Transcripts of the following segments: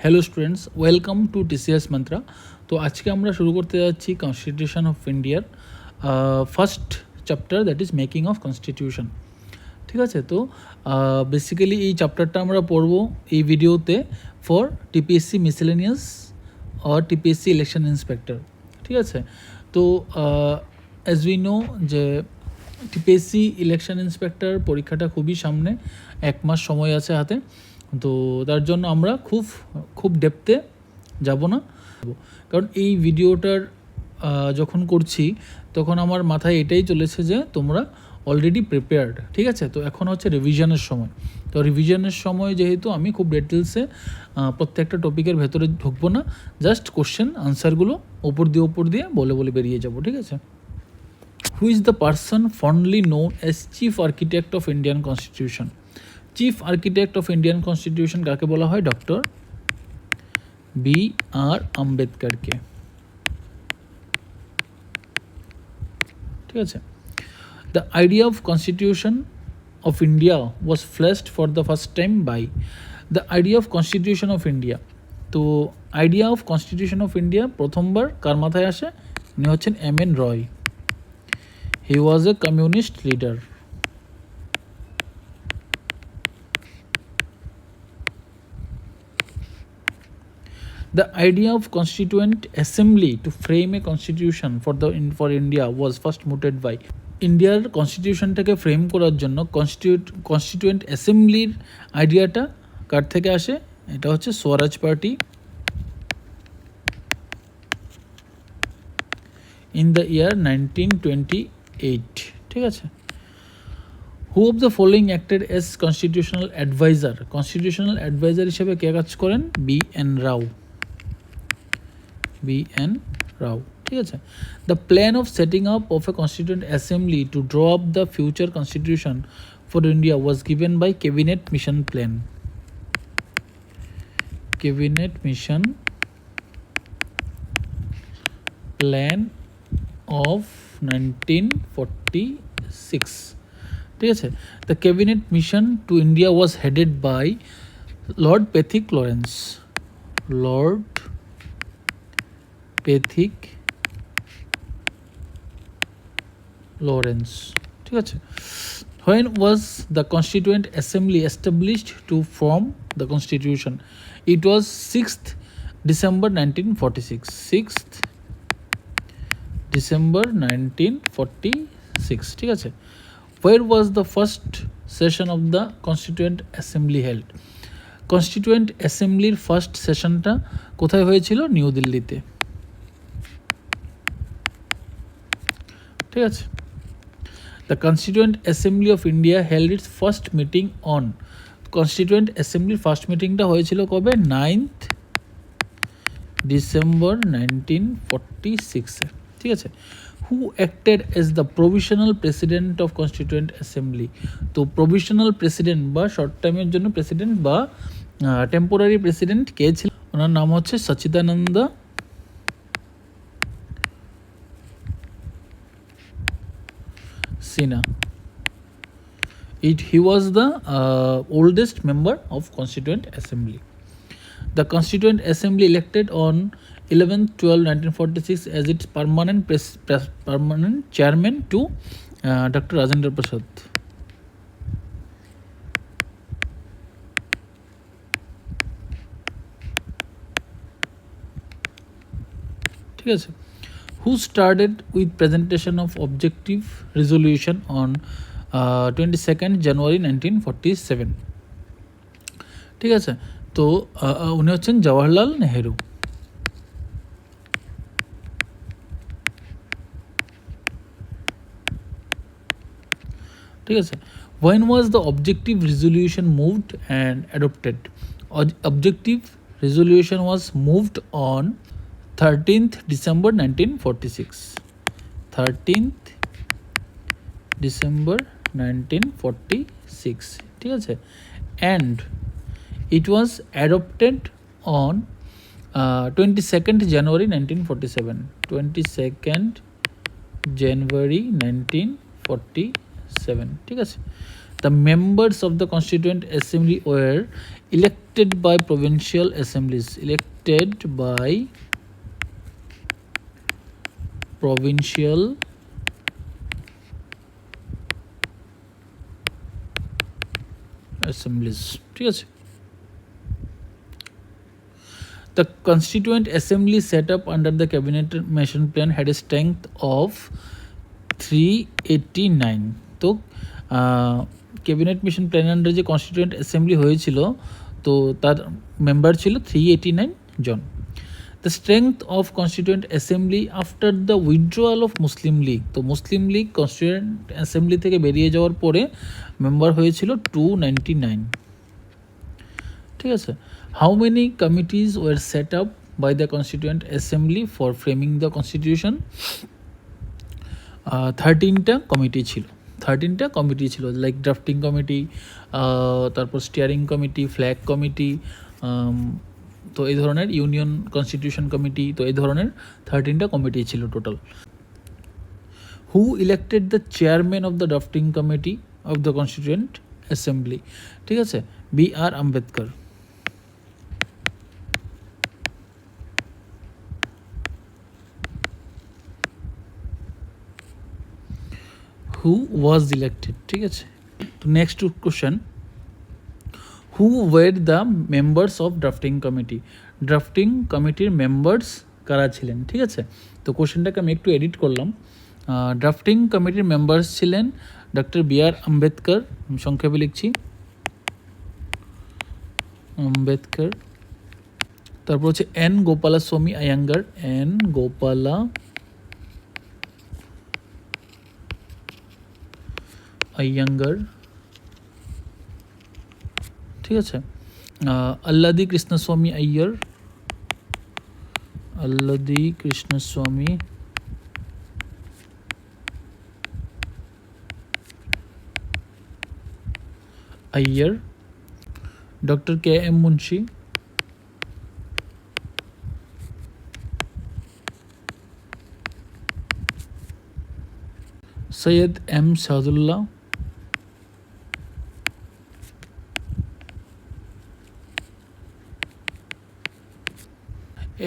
Hello students, welcome to TCS Mantra। তো আজকে আমরা শুরু করতে যাচ্ছি কনস্টিটিউশন অফ ইন্ডিয়ার first chapter, that is making of constitution. ঠিক আছে, তো বেসিক্যালি এই চ্যাপ্টারটা আমরা পড়ব এই ভিডিওতে for TPSC miscellaneous or TPSC election inspector. ঠিক আছে, তো অ্যাজ উই নো যে টিপিএসসি ইলেকশন ইন্সপেক্টর পরীক্ষাটা খুবই সামনে, 1 মাস সময় আছে হাতে। তো তার জন্য আমরা খুব ডেপথে যাব না, কারণ এই ভিডিওটার যখন করছি তখন আমার মাথায় এটাই চলেছে যে তোমরা অলরেডি প্রিপেয়ার্ড। ঠিক আছে, তো এখন হচ্ছে রিভিশনের সময়। তো রিভিশনের সময় যেহেতু আমি খুব ডিটেলসে প্রত্যেকটা টপিকের ভেতরে ঢুকবো না, জাস্ট কোশ্চেন আনসারগুলো ওপর দিয়ে বলে বেরিয়ে যাব। ঠিক আছে, who is the person fondly known as chief architect of Indian constitution? Chief architect of Indian constitution কাকে বলা হয়? Doctor B.R. আম্বেদকরকে। ঠিক আছে, the idea of constitution of India was flashed for the first time by the idea of constitution of India. তো idea of constitution of India প্রথমবার কার মাথায় আসে? উনি হচ্ছেন M.N. Roy. He was a communist leader. The idea of constituent assembly to frame a constitution for India was first mooted by ইন্ডিয়ার কনস্টিটিউশনটাকে frame করার জন্য কনস্টিটিউয়েন্ট অ্যাসেম্বলির আইডিয়াটা কার থেকে আসে? এটা হচ্ছে Swaraj party in the year 1928। ঠিক আছে, who of the following acted as constitutional adviser? Constitutional adviser হিসেবে কে কাজ করেন? B.N. রাও। B.N. রাও। ঠিক আছে, the plan of setting up of a constituent assembly to draw up the future constitution for India was given by cabinet mission plan. Cabinet mission plan of 1946। ঠিক আছে, the cabinet mission to India was headed by Lord Pethick Lawrence. Lord Pethick Lawrence. ঠিক আছে, when was the constituent assembly established to form the constitution? It was 6th December 1946. 6th December 1946. ঠিক আছে, where was the first session of the constituent assembly held? constituent assemblyর first সেশনটা কোথায় হয়েছিল? নিউ দিল্লিতে। ঠিক আছে, the constituent assembly of India held its first meeting on. Constituent অ্যাসেম্বলির ফার্স্ট মিটিংটা হয়েছিল কবে? 9th December 1946। ঠিক আছে, who acted as the provisional president of constituent assembly? তো প্রভিশনাল প্রেসিডেন্ট বা শর্ট টাইমের জন্য প্রেসিডেন্ট বা টেম্পোরারি প্রেসিডেন্ট কে ছিল? ওনার নাম হচ্ছে Sachidananda Sinha. He was the oldest member of Constituent Assembly. The Constituent Assembly elected on 11/12/1946 as its permanent chairman to Dr. Rajendra Prasad. ঠিক আছে, who started with presentation of objective resolution on 22nd January 1947? ঠিক আছে, তো উনি হচ্ছেন জওয়াহরলাল নেহেরু। ঠিক আছে, when was the objective resolution moved and adopted? Objective resolution was moved on 13th December 1946. 13th December 1946। ঠিক আছে, and it was adopted on 22nd January 1947. 22nd January 1947। ঠিক আছে, The members of the Constituent Assembly were elected by provincial assemblies. Elected by provincial assemblies. ঠিক আছে। The Constituent Assembly set up under the Cabinet Mission Plan had a strength of 389. তো cabinet mission plan under যে constituent assembly হয়েছিল তো তার member ছিল 389 জন। The strength of constituent assembly after the withdrawal of Muslim League, তো Muslim League constituent assembly থেকে বেরিয়ে যাওয়ার পরে মেম্বার হয়েছিল 299। ঠিক আছে। How many committees were set up by the constituent assembly for framing the constitution? 13টা কমিটি ছিল। 13টা কমিটি ছিল, লাইক ড্রাফটিং কমিটি, তারপর স্টিয়ারিং কমিটি, ফ্ল্যাগ কমিটি, তো এই ধরনের ইউনিয়ন কনস্টিটিউশন কমিটি, তো এই ধরনের 13টা কমিটি ছিল total. Who elected the chairman of the drafting committee of the constituent assembly? ঠিক আছে, B R. Ambedkar. Who was elected. ঠিক আছে। তো next question, who were the members of drafting committee? ড্রাফটিং কমিটির মেম্বার্স কারা ছিলেন? ঠিক আছে। তো কোশ্চেনটাকে আমি একটু এডিট করলাম। ড্রাফটিং কমিটির মেম্বার্স ছিলেন ডক্টর বি.আর. আম্বেদকর, সংক্ষেপে লিখছি আম্বেদকর। তারপর হচ্ছে এন গোপালাস্বামী আয়াঙ্গার, এন গোপালা আয়াঙ্গার। ঠিক আছে। Alladi Krishnaswami Iyer, Alladi Krishnaswami Iyer. Doctor K M Munshi, Syed M Saadulla,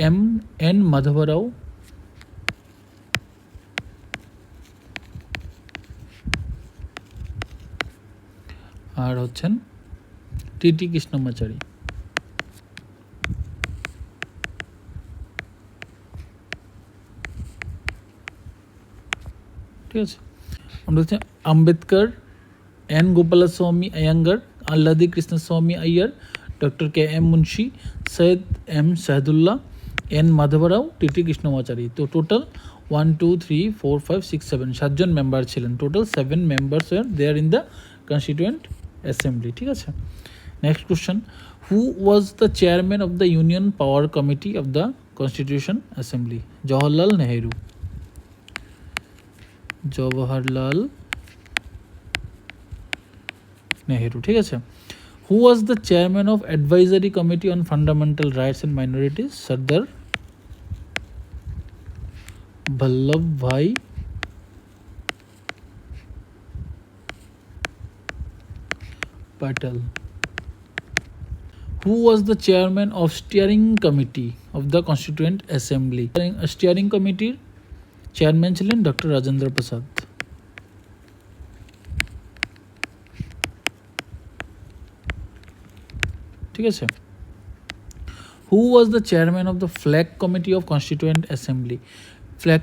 M N Madhavrao, আর হচ্ছেন টি.টি. কৃষ্ণমাচারী। ঠিক আছে। আমরা হচ্ছে Ambedkar, N Gopalaswami Ayyangar, Alladi Krishnaswami Iyer, doctor K M Munshi, Syed M Saadulla, N Madhavrao, T T. Krishnamachari. তো টোটাল 1 2 3 4 5 6 7 7জন মেম্বার ছিলেন। Total 7 members were there in the constituent assembly. ঠিক আছে। Next question, who was the chairman of the union power committee of the constitution assembly? Jawaharlal Nehru, Jawaharlal Nehru. ঠিক আছে। Who was the chairman of advisory committee on fundamental rights and minorities? Sardar Vallabhbhai Patel. Who was the chairman of steering committee of the Constituent Assembly? Steering committee chairman ছিলেন doctor Rajendra প্রসাদ। ঠিক আছে। Who was the chairman of the flag committee of Constituent Assembly? flag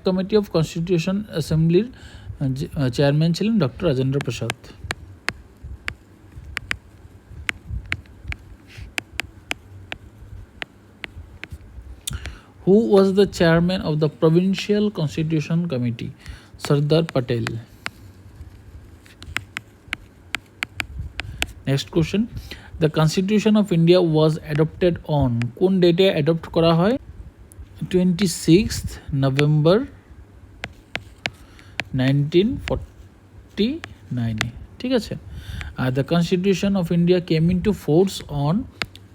committee of Constitution Assembly chairman ছিলেন doctor Rajendra Prasad. Who was the chairman of the Provincial Constitution Committee? Sardar Patel. Next question, the Constitution of India was adopted on কোন ডেটে adopt করা হয়? 26th November 1949. ঠিক আছে। আর the Constitution of India came into force on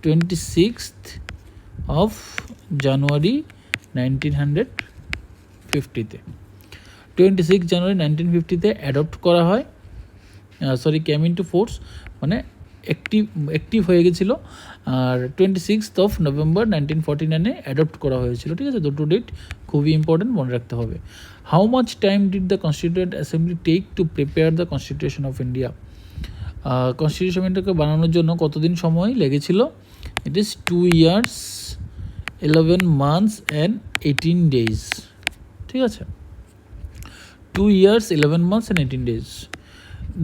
26th of January 1950-তে। 26 জানুয়ারি 1950-তে adopt করা হয় কেম ইন টু ফোর্স মানে অ্যাক্টিভ হয়ে গেছিল, আর 26 নভেম্বর 1949 অ্যাডপ্ট করা হয়েছিল। ঠিক আছে, দুটো ডেট খুবই ইম্পর্টেন্ট, মনে রাখতে হবে। How much time did the constituent assembly take to prepare the constitution of India? কনস্টিটিউশনটাকে বানানোর জন্য কতদিন সময় লেগেছিল? It is 2 years 11 months and 18 days। ঠিক আছে, 2 years 11 months and 18 days।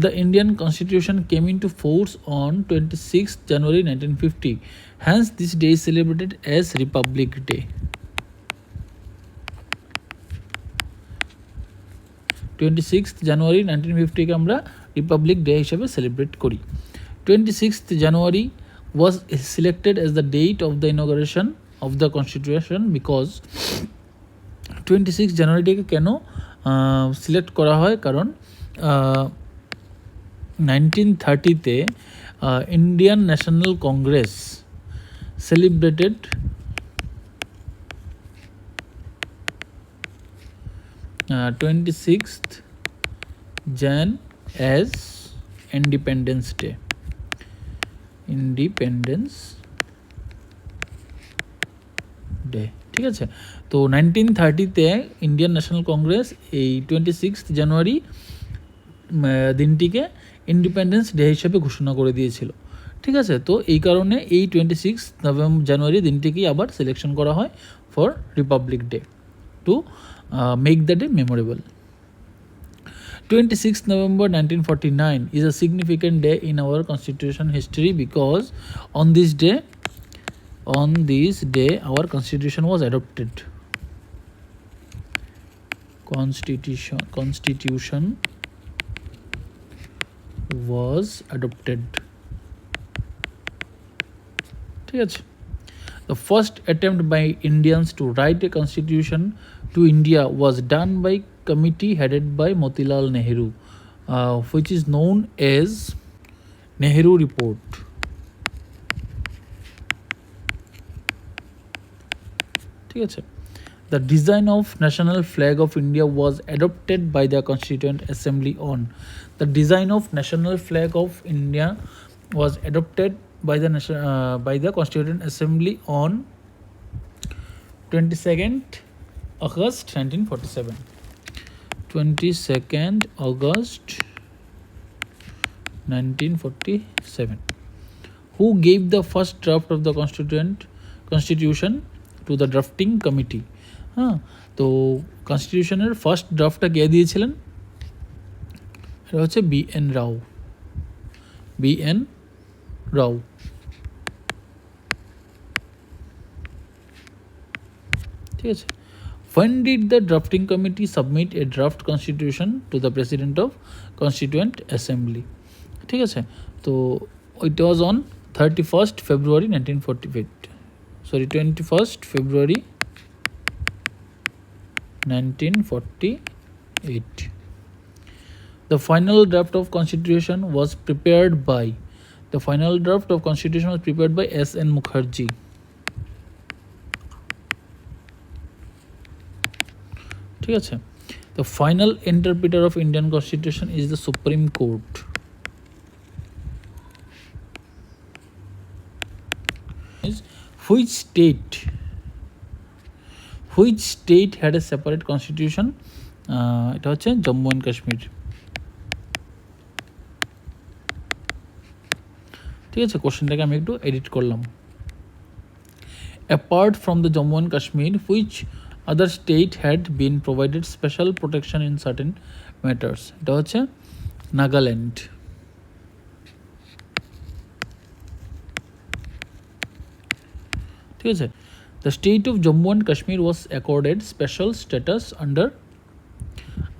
The Indian Constitution came into force on 26 January 1950, hence this day is celebrated as Republic Day। 26 জানুয়ারি 1950 কে আমরা Republic day হিসেবে সেলিব্রেট করি। 26 জানুয়ারি was selected as the date of the inauguration of the constitution because 26 জানুয়ারিটাকে কেন select করা হয়? কারণ 1930-তে Indian National Congress celebrated uh, 26th Jan as Independence Day। Independence Day. ঠিক আছে, তো 1930-তে ইন্ডিয়ান ন্যাশনাল কংগ্রেস এই 26 জানুয়ারি দিনটিকে ইন্ডিপেন্ডেন্স ডে হিসেবে ঘোষণা করে দিয়েছিল। ঠিক আছে, তো এই কারণে এই 26 জানুয়ারি দিনটিকেই আবার সিলেকশন করা হয় for Republic day to make the day memorable. 26 November 1949 is a significant day in our constitution history because on this day our constitution was adopted। Constitution was adopted। ঠিক আছে, the first attempt by Indians to write a constitution to India was done by committee headed by Motilal Nehru, which is known as Nehru Report। ঠিক আছে, the design of national flag of India was adopted by the Constituent Assembly on the design of national flag of India was adopted by the Constituent Assembly on 22nd August 1947। 22nd August 1947। Who gave the first draft of the constitution to the drafting committee? হ্যাঁ, তো কনস্টিটিউশনের first ড্রাফটটা কে দিয়েছিলেন? এটা হচ্ছে BN রাও। BN রাও। ঠিক আছে, when did the drafting committee submit a draft constitution to the president of constituent assembly? ঠিক আছে, তো it was on 31st February 21st February 1948। The final draft of constitution was prepared by S.N. Mukherjee। ঠিক আছে, the final interpreter of Indian constitution is the Supreme Court। Which state had a separate constitution? এটা হচ্ছে Jammu and Kashmir. ঠিক আছে, কোশ্চেনটাকে আমি একটু edit করলাম। Apart from the Jammu and Kashmir, which other state had been provided special protection in certain matters? এটা হচ্ছে নাগাল্যান্ড। ঠিক আছে, the state of Jammu and Kashmir was accorded special status under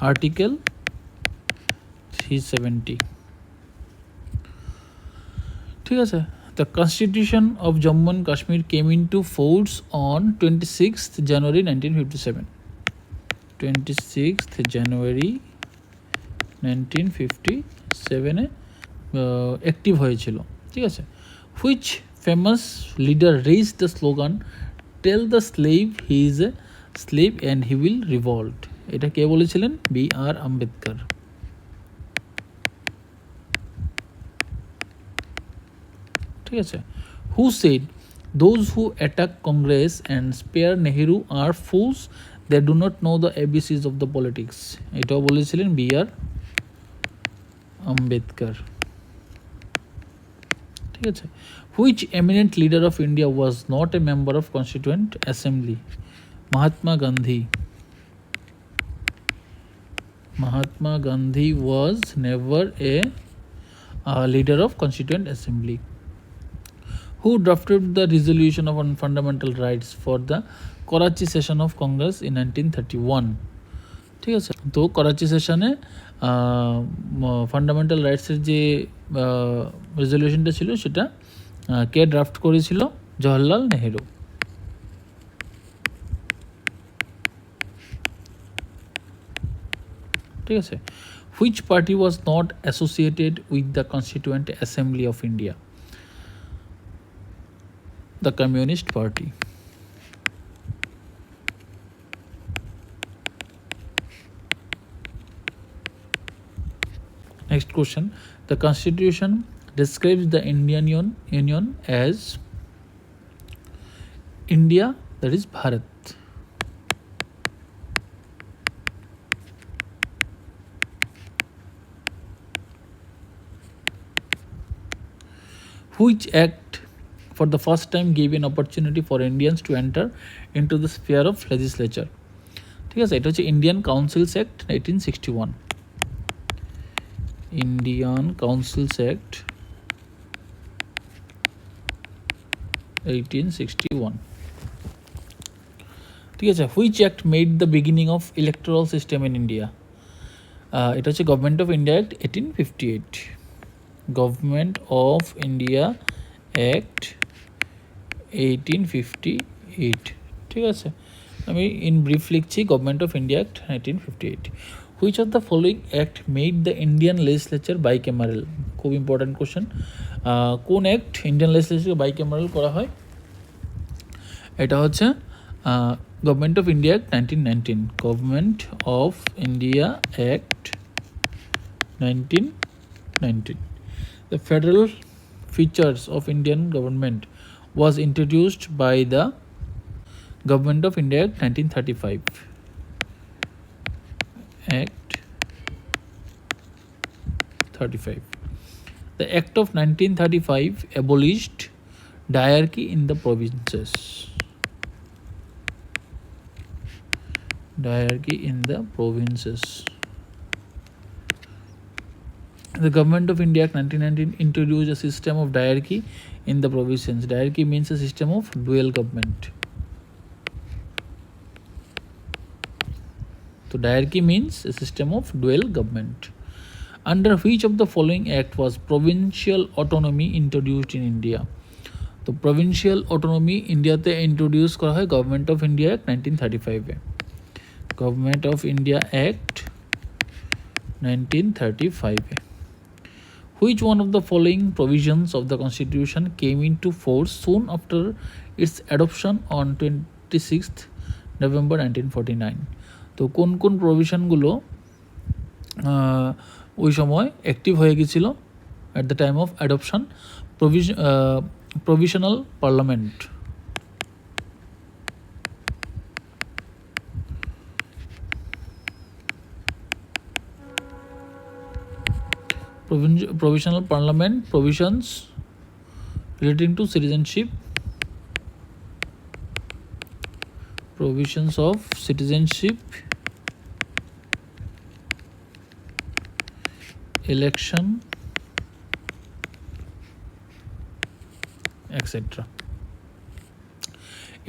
Article 370। ঠিক আছে, the constitution of Jammu and Kashmir came into force on 26th January 1957। 26th January 1957 A active হয়েছিল। ঠিক আছে, which famous leader raised the slogan tell the slave he is a slave and he will revolt? এটা কে বলেছিলেন? BR Ambedkar. ঠিক আছে। Who said those who attack Congress and spare Nehru are fools they do not know the ABCs of the politics, এটাও বলেছিলেন B R Ambedkar. ঠিক আছে। Which eminent leader of India was not a member of constituent assembly? Mahatma Gandhi. Mahatma Gandhi was never a leader of Constituent Assembly. Who drafted the resolution on fundamental rights for the Karachi session of Congress in 1931? ঠিক আছে। তো করাচি সেশনে fundamental রাইটসের যে রেজলিউশনটা ছিল সেটা কে draft করেছিল? জওহরলাল নেহেরু। ঠিক আছে। Which party was not associated with the constituent assembly of India? The communist party. Next question. The Constitution describes the Indian Union as India, that is Bharat. Which act for the first time gave an opportunity for Indians to enter into the sphere of legislature? ঠিক আছে, এটা হচ্ছে Indian councils act 1861। Indian councils act 1861। ঠিক আছে। Which act made the beginning of electoral system in India? এটা হচ্ছে government of India act 1858। Government of India act 1858। ঠিক আছে, আমি ইন ব্রিফ লিখছি government of India act 1958। Which of the following act made the Indian legislature bicameral? খুব important question. কোন act Indian legislature bicameral করা হয়? এটা হচ্ছে government of India act 1919। Government of India act 1919। The federal features of Indian government was introduced by the Government of India Act 1935. Act 35. The Act of 1935 abolished diarchy in the provinces. Diarchy in the provinces. The Government of India Act 1919 introduced a system of diarchy in the provinces. Diarchy means a system of dual government. So diarchy means a system of dual government. Under which of the following act was provincial autonomy introduced in India? So provincial autonomy India te introduce kora hoy Government of India Act 1935 e. Government of India Act 1935 e. Which one of the following provisions of the Constitution came into force soon after its adoption on 26th November 1949? তো কোন কোন প্রভিশনগুলো ওই সময় active হয়ে গেছিল at the time of adoption? Provisional parliament, provisional parliament provisions relating to citizenship, provisions of citizenship, election, etc.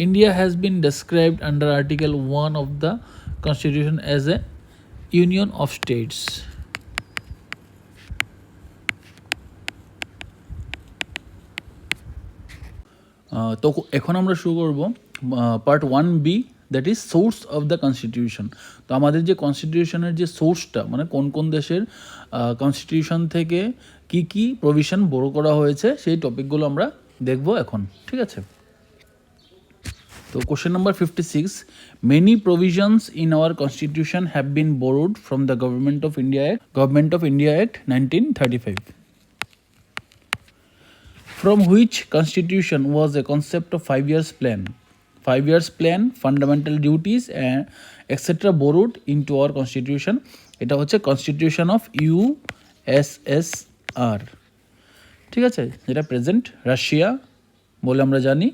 India has been described under Article 1 of the Constitution as a union of states. তো এখন আমরা শুরু করব part 1B, that is source of the constitution. তো আমাদের যে কনস্টিটিউশনের যে সোর্সটা, মানে কোন কোন দেশের কনস্টিটিউশন থেকে কি কি প্রভিশন বড় করা হয়েছে, সেই টপিকগুলো আমরা দেখব এখন। ঠিক আছে। তো question number 56, many provisions in our constitution have been borrowed from the government of India act 1935. From which constitution was a concept of 5 years plan? 5 years plan, fundamental duties and etc. borrowed into our constitution. এটা হচ্ছে constitution of USSR, ঠিক আছে, যেটা present Russia বলে আমরা জানি।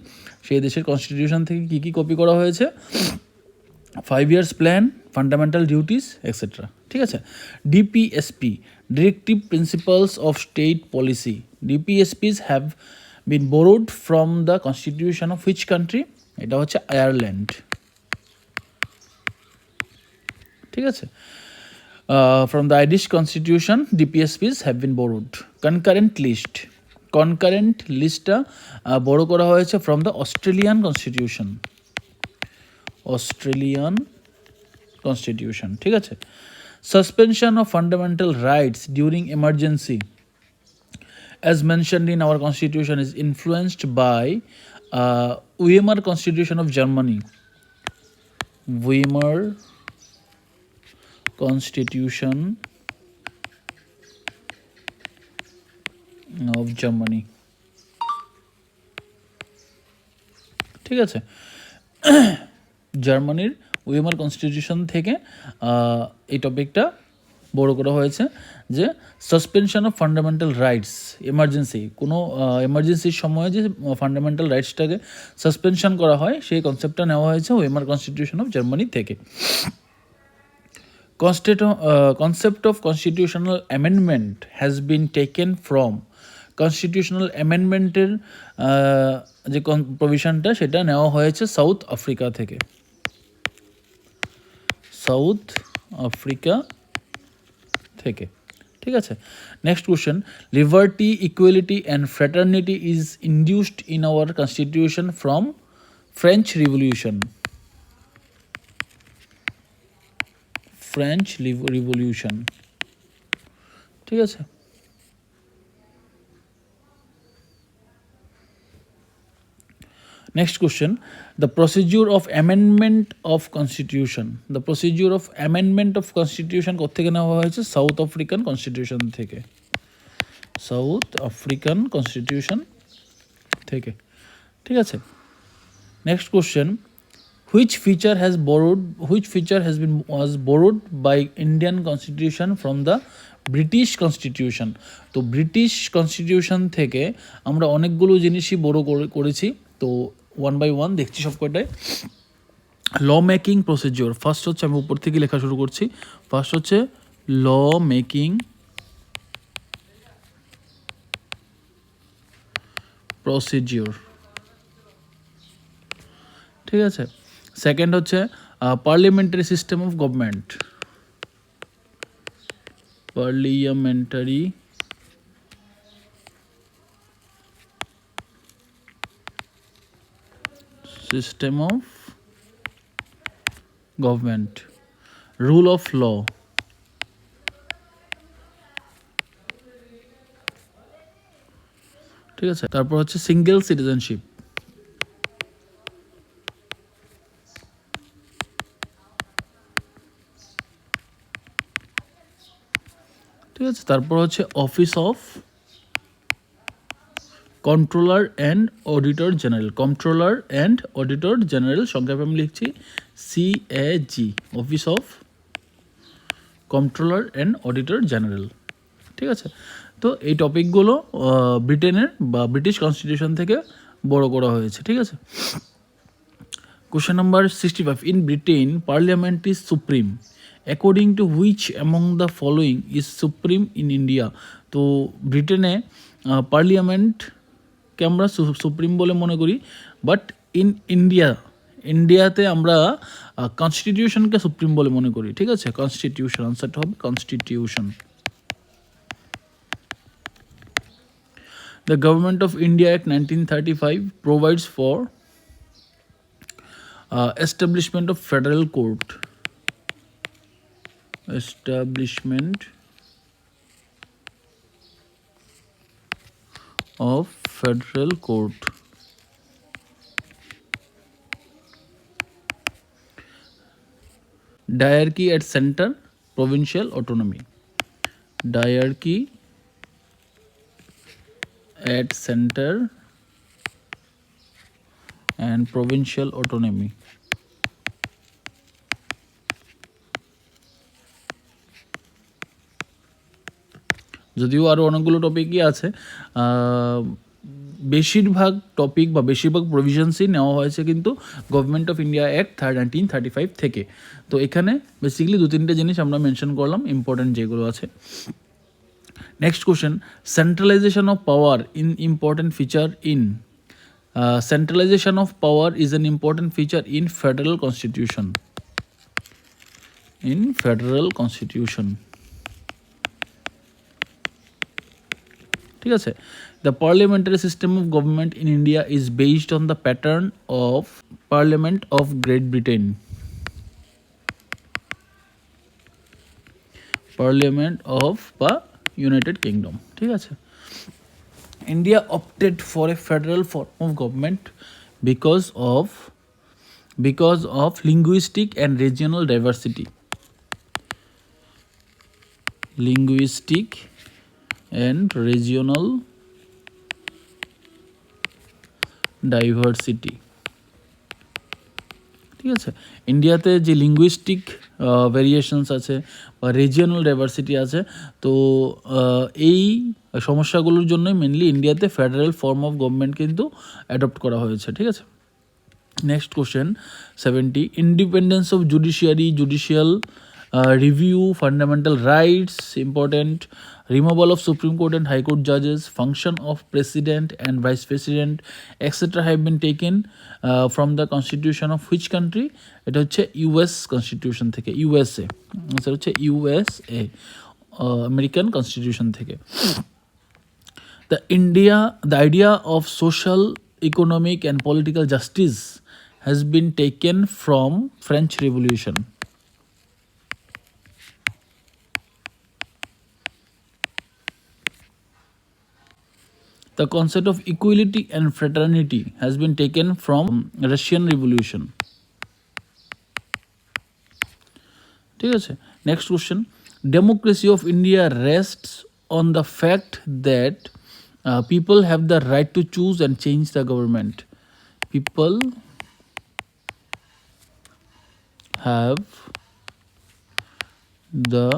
সেই দেশের কনস্টিটিউশন থেকে কী কী কপি করা হয়েছে? 5 years plan, fundamental duties etcetera, ঠিক আছে। DPSP, directive principles of state policy. DPSPs have been borrowed from the constitution of which country? এটা হচ্ছে আয়ারল্যান্ড, ঠিক আছে। From the Irish constitution, DPSPs have been borrowed. Concurrent listটা বড় করা হয়েছে from the Australian constitution, ঠিক আছে। Suspension of fundamental rights during emergency, as mentioned in our constitution, is influenced by Weimar Constitution of Germany. Weimar Constitution of Germany, ঠিক আছে। জার্মানির উইমার constitution থেকে এই টপিকটা বড় করা হয়েছে যে suspension of fundamental rights, emergency, কোনো এমার্জেন্সির সময়ে যে ফান্ডামেন্টাল রাইটসটাকে সাসপেনশন করা হয় সেই কনসেপ্টটা নেওয়া হয়েছে উইমার কনস্টিটিউশন অফ জার্মানি থেকে। Concept of constitutional amendment has been taken from constitutional amendmenটের যে প্রভিশনটা সেটা নেওয়া হয়েছে সাউথ আফ্রিকা থেকে, ঠিক আছে। Next question, liberty, equality and fraternity is induced in our constitution from French revolution. ঠিক আছে। Next question, the procedure of amendment of constitution. The procedure of amendment of constitution কোত্থেকে নেওয়া হয়েছে? সাউথ আফ্রিকান কনস্টিটিউশন থেকে, ঠিক আছে। Next question, which feature was borrowed by Indian constitution from the British constitution? তো British constitution থেকে আমরা অনেকগুলো জিনিসই বড় করেছি, তো ওয়ান বাই ওয়ান দেখছি সব কয়টায়। ল মেকিং প্রসিডিওর, ফার্স্ট হচ্ছে, আমি উপর থেকে লেখা শুরু করছি, ফার্স্ট হচ্ছে ল মেকিং প্রসিডিওর, ঠিক আছে। সেকেন্ড হচ্ছে parliamentary system of government, parliamentary system of government, rule of law, ঠিক আছে। তারপর হচ্ছে সিঙ্গেল সিটিজেনশিপ, ঠিক আছে। তারপর হচ্ছে office of controller and auditor general, সংক্ষেপে আমি লিখছি CAG, office of controller and auditor general, ঠিক আছে। তো এই টপিকগুলো ব্রিটেনের বা ব্রিটিশ কনস্টিটিউশন থেকে বড় করা হয়েছে, ঠিক আছে। Question number 65, in Britain parliament is supreme, according to which among the following is supreme in India? তো ব্রিটেনে পার্লিয়ামেন্টকে আমরা সুপ্রিম বলে মনে করি, বাট ইন ইন্ডিয়াতে আমরা কনস্টিটিউশনকে সুপ্রিম বলে মনে করি, ঠিক আছে। কনস্টিটিউশন, আনসারটা হবে constitution. The Government of India Act 1935 provides for establishment of federal court. Establishment of federal court. Diarchy at center, provincial autonomy. Diarchy at center and provincial autonomy. যদিও আরও অনেকগুলো টপিকই আছে, বেশিরভাগ টপিক বা বেশিরভাগ প্রভিশনসই নেওয়া হয়েছে কিন্তু গভর্নমেন্ট অফ ইন্ডিয়া অ্যাক্ট 1935 থেকে। তো এখানে বেসিক্যালি 2-3টে জিনিস আমরা মেনশন করলাম ইম্পর্টেন্ট যেগুলো আছে। Next question, centralisation of power in important feature in centralization of power is an important feature in federal constitution. In federal constitution, ঠিক আছে। The parliamentary system of government in India is based on the pattern of Parliament of Great Britain. Parliament of বা United Kingdom, ঠিক আছে। India opted for a federal form of government because of linguistic and regional diversity. Linguistic and regional diversity, ঠিক আছে। ইন্ডিয়াতে যে linguistic variations আছে বা regional diversity আছে, তো এই সমস্যাগুলোর জন্যই মেনলি ইন্ডিয়াতে ফেডারেল ফর্ম অফ গভর্নমেন্ট কিন্তু অ্যাডপ্ট করা হয়েছে, ঠিক আছে। Next question 70, independence of judiciary, judicial review, fundamental rights important, removal of Supreme Court and High Court judges, function of President and Vice President, etc. have been taken from the constitution of which country? এটা হচ্ছে US constitution থেকে, USA, আচ্ছা হচ্ছে USA, American constitution থেকে। The idea of social, economic and political justice has been taken from French Revolution. The concept of equality and fraternity has been taken from Russian Revolution. ঠিক আছে। Next question, democracy of India rests on the fact that people have the right to choose and change the government. People have the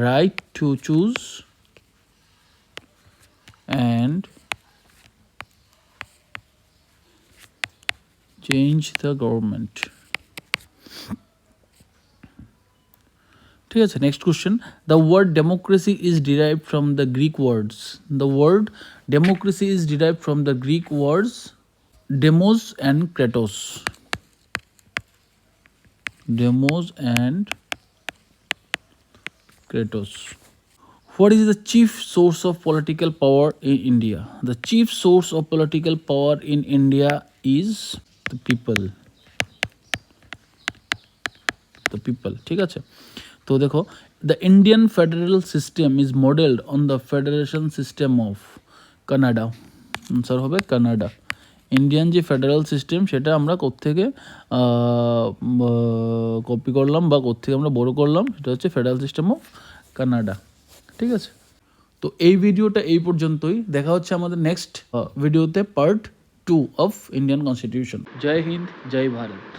right to choose and change the government, ঠিক আছে। Next question, the word democracy is derived from the Greek words. The word democracy is derived from the Greek words demos and kratos. Demos and kratos. What is the chief source of political power in India? The chief source of political power in India is the people. The people, ঠিক আছে। তো দেখো, the Indian federal system is modeled on the federation system of Canada. Answer হবে Canada. Indian যে federal system সেটা আমরা কোত্থেকে copy করলাম বা কোত্থেকে আমরা বড় করলাম, সেটা হচ্ছে ফেডারেল সিস্টেম অফ কানাডা, ঠিক আছে। তো এই ভিডিওটা এই পর্যন্তই, দেখা হচ্ছে আমাদের নেক্সট ভিডিওতে পার্ট 2 অফ ইন্ডিয়ান কনস্টিটিউশন। জয় হিন্দ, জয় ভারত।